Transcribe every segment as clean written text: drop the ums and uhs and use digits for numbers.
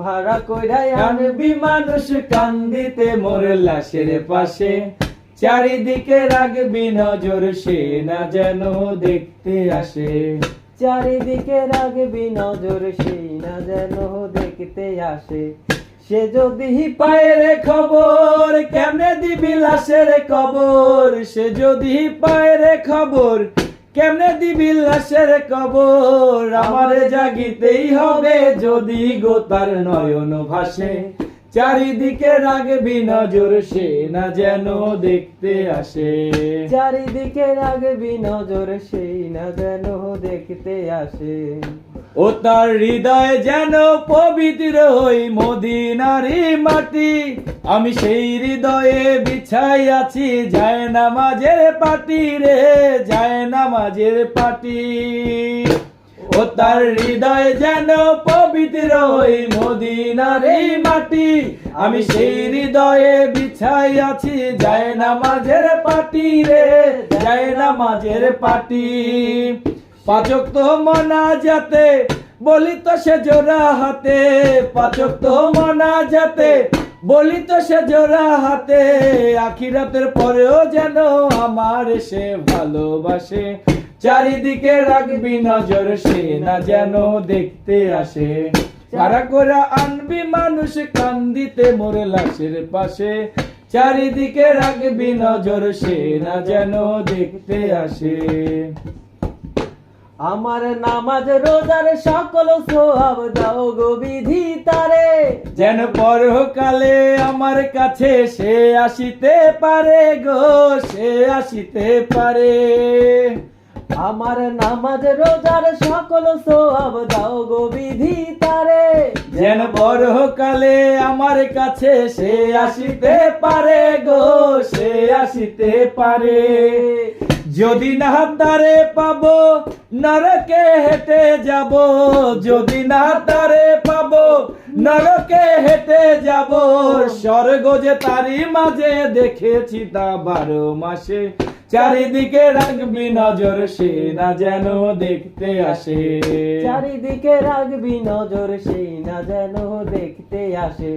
ভাড়া কইরাই আনবি মানুষ কান্দিতে মোর লাশের পাশে, চারিদিকে রাখবি নজর সে না যেন দেখতে আসে। চারিদিকে রাখবি নজর সেই না যেন দেখতে আসে। সে যদি পায় রে খবর কেমনে দিবি লাশের কবর, সে যদি পায় রে খবর কেমনে দিবি লাশের কবর। আমারে জাগিতেই হবে যদি গো তার নয়ন ভাসে, চারিদিকে রাখবি নজর সে না যেন দেখতে আসে। চারিদিকে রাখবি নজর সেই না যেন দেখতে আসে। ও তার হৃদয় যেন পবিত্র হই মদিনারি মাটি, আমি সেই হৃদয়ে বিছাই আছি যায় নামাজের পাটি রে, যায় নামাজের পাটি। ও তার হৃদয় যেন পবিত্র হই মদিনারি মাটি, আমি সেই হৃদয়ে বিছাই আছি যায় নামাজের পাটি রে, যায় নামাজের পাটি। পাঁচ ওয়াক্ত মোনাজাতে বলি তো সে জোড়া হাতে, পাঁচ ওয়াক্ত মোনাজাতে বলি তো সে জোড়া হাতে। আখিরাতের পরেও যেন আমার সে ভালোবাসে, চারিদিকে রাখবি নজর সে না যেন দেখতে আসে। ভাড়া করে আনবি মানুষ কান্দিতে মোর লাশের পাশে, চারিদিকে রাখবি নজর সে না যেন দেখতে আসে। আমার নামাজ রোজার সকল সোহাব দাও গো বিধি তারে, যেন পরকালে আমার কাছে সে আসিতে পারে গো, সে আসিতে পারে। আমার নামাজ রোজার সকল সোহাব দাও গো বিধি তারে, যেন পরকালে আমার কাছে সে আসিতে পারে গো, সে আসিতে পারে। যদি না তারে পাবো নরকে হেঁটে যাব, যদি না তারে পাবো নরকে হেঁটে যাব। স্বর্গ যে তারই মাঝে দেখেছি তা 12 মাসে, চারিদিকে রাখবি নজর সে না যেন দেখতে আসে। চারিদিকে রাখবি নজর সেই না যেন দেখতে আসে।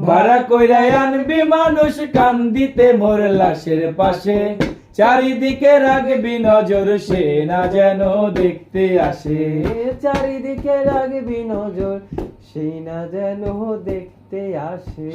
ভাড়া কইরাই আনবি মানুষ কান্দিতে মোর লাশের পাশে, চারিদিকে রাখবি নজর সে না যেন দেখতে আসে। চারিদিকে রাখবি নজর সেই না যেন দেখতে আসে।